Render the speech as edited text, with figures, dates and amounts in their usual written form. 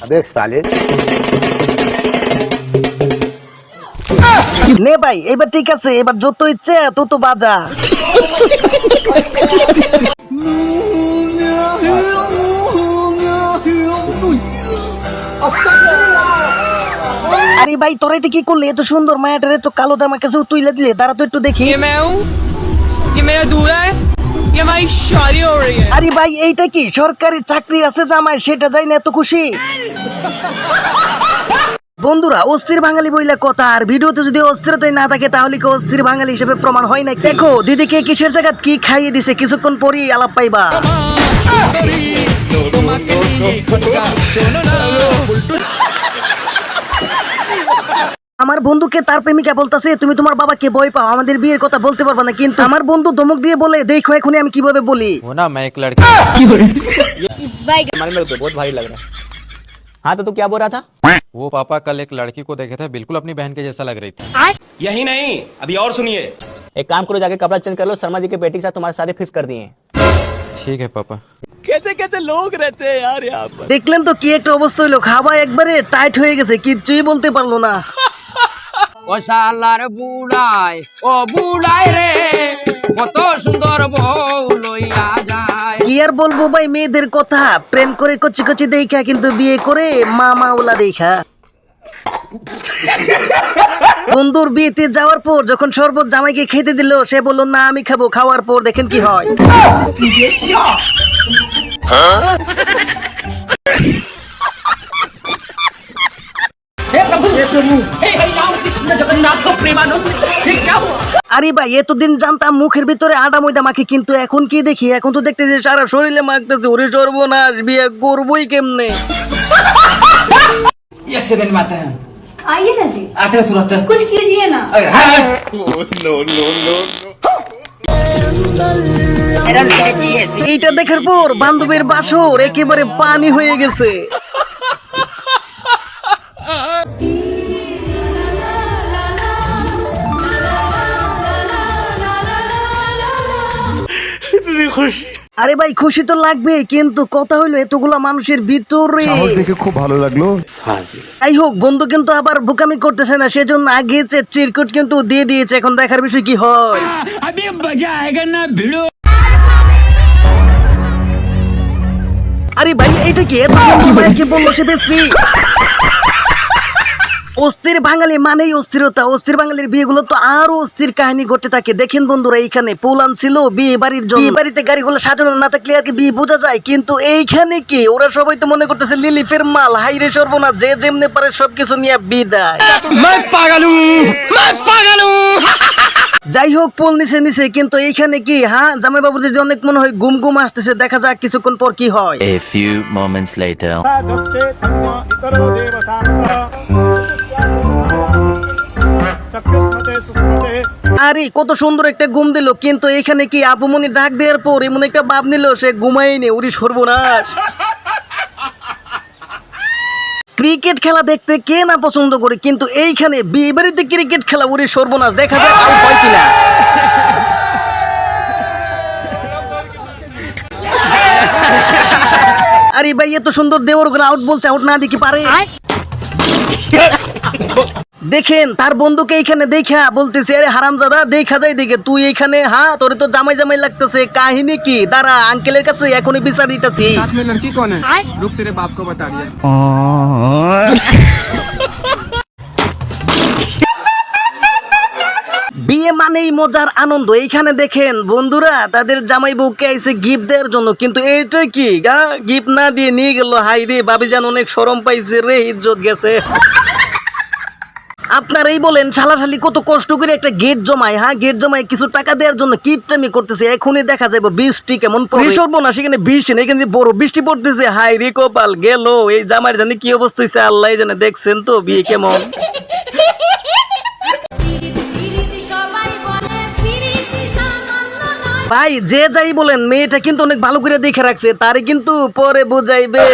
अबे साले নে ভাই এবার ঠিক আছে, এবার যত ইচ্ছে তত বাজা। আরে ভাই তোরা এটা কি করলি? এত সুন্দর মায়াটারে তো কালো জামার কাছে তুইলা দিলে, দাঁড়া তো একটু দেখি। ये मैं हूँ, ये मेरा दूल्हा है, ये हमारी शादी हो रही है। আরে ভাই এইটা কি সরকারি চাকরি আছে জামাই, সেটা যাই না এত খুশি? বন্ধুরা অস্থির বাঙালি বইলা কথা, আর ভিডিওতে যদি অস্থিরতাই না থাকে তাহলে কি অস্থির বাঙালি হিসেবে প্রমাণ হয় না? দেখো দিদিকে কিসের জায়গা কি খাইয়ে দিছে, কিছুক্ষণ পরই আলাপ পাইবা। আমার বন্ধুকে তার প্রেমিকা বলতেছে তুমি তোমার বাবাকে ভয় পাও, আমাদের বিয়ের কথা বলতে পারবা না। কিন্তু আমার বন্ধু ধমক দিয়ে বলে দেখো এখনই আমি কিভাবে বলি। वो ना मैं एक लड़की मेरे को बहुत भारी लग रहा है। हाँ तो तू क्या बोल रहा था? वो पापा कल एक लड़की को देखे थे, बिल्कुल अपनी बहन के जैसा लग रही थी। यही नहीं, अभी और सुनिए। एक काम करो, जाके कपड़ा चेंज कर लो, शर्मा जी के बेटी के साथ तुम्हारे शादी फिक्स कर दिए हैं। ठीक है पापा। कैसे कैसे लोग रहते हैं यार यहाँ पर। দেখলেন তো কি একটা অবস্থা হইলো, খাওয়া একবারে টাইট হয়ে গেছে, কিচ্ছুই বলতে পারলো না। ও শালার বুড়াই, ও বুড়াই রে, কত সুন্দর বউ লইয়া যায়। কি আর বলবো ভাই মেয়েদের কথা, প্রেম করে কচি কচি দেখা কিন্তু বিয়ে করে মামা ওলা দেখা। বন্ধুর বিয়েতে যাওয়ার পর যখন শরবত জামাইকে খেতে দিল, সে বললো না আমি খাবো। খাওয়ার পর দেখেন কি হয়। আরে ভাই এতদিন জানতাম মুখের ভিতরে আডা ময়দা মাখে, কিন্তু এখন কি দেখি, এখন তো দেখতেছি সারা শরীরে মাখতেছে। ওরে সর্বনাশ, বিয়ে করবোই কেমনে? एक सेकंड में आते हैं, आइए ना जी, आते हैं तुरंत। कुछ कीजिए ना। अरे हाँ, এইটা দেখার পর বান্ধবীর বাসর একেবারে পানি হয়ে গেছে। আরে ভাই খুশি তো লাগবে, কিন্তু কথা হইলো এতগুলা মানুষের ভিতরে দেখে খুব ভালো লাগলো। যাই হোক বন্ধু কিন্তু আবার বোকামি করতেছে না, সেজন্য আগে চিরকুট কিন্তু দিয়ে দিয়েছে। এখন দেখার বিষয় কি হয়। अभी मजा आएगा ना भिड़ो। আরে ভাই এটা কি এত সুন্দর ভাইকে বললো সে বেস্ত্রী? অস্থির বাঙালি মানেই অস্থিরতা। অস্থির বাঙালির বিয়েগুলো তো আরো অস্থির কাহিনী ঘটতে থাকে। দেখেন বন্ধুরা এইখানে পোলান ছিল বিয়ে বাড়ির জন্য, বিয়ে বাড়িতে গাড়িগুলো সাজানো না থাকলে আর কি বিয়ে বোঝা যায়, কিন্তু এইখানে কি ওরা সবাই তো মনে করতেছে লিলিফের মাল। হাইরে সর্বনাশ, যে যেমনে পারে সবকিছু নিয়ে বিদায়। मैं पागल हूँ, मैं पागल हूँ। যাই হোক পোল নিচে নিচে, কিন্তু এইখানে কি হ্যাঁ জামাই বাবুদের যে অনেক মনে হয় ঘুম ঘুম আসতেছে। দেখা যাক কিছুক্ষণ পর কি হয়। A few moments later. আরে কত সুন্দর একটা ঘুম দিল, কিন্তু এখানে কি আপুমনি ডাক দেওয়ার পর এমন একটা ভাব নিল সে ঘুমায়নি। ওরে সর্বনাশ। ক্রিকেট খেলা দেখতে কে না পছন্দ করে, কিন্তু এইখানে বিয়ে বাড়িতে ক্রিকেট খেলা, ওরে সর্বনাশ। দেখা যাক আউট হয় কিনা। আরে ভাই এত সুন্দর দেওয়ার গুলো আউট বলছে, আউট না দেখি পারে। দেখেন তার বন্ধুকে এইখানে দেখা বলতেছে আরে হারামজাদা দেখা যায় দেখে তুই এইখানে, হ্যাঁ তোরে তো জামাই জামাই লাগতেছে, কাহিনী কি? দাঁড়া আঙ্কেলের কাছে এখনই বিচার দিতেছি। लड़की कौन है? रुक तेरे बाप को बता दिया। বিয়ে মানেই মজার আনন্দ। এইখানে দেখেন বন্ধুরা তাদের জামাই বউকে আইছে গিফট দেওয়ার জন্য, কিন্তু এইটা কি গিফট না দিয়ে নিয়ে গেল। হাই রে বাবি জান অনেক শরম পাইছে রে, ইজ্জত গেছে। আপনারাই বলেন শালাশালি কত কষ্ট করে একটা গেট জমায়, হ্যাঁ গেট জমায় কিছু টাকা দেওয়ার জন্য কিপটামি করতেছে। এখনই দেখা যাবে বৃষ্টি কেমন পড়ে। সর্বনাশ, সেখানে বৃষ্টি নেই, এখানে বড় বৃষ্টি পড়তেছে। হাই রে কপাল গেল, এই জামাইয়ের জানি কি অবস্থা হয়েছে আল্লাহ জানে। দেখছেন তো বিয়ে কেমন। ভাই যে যাই বলেন মেয়েটা কিন্তু অনেক ভালো করে দেখে রাখছে, তারে কিন্তু পরে বুঝাইবে।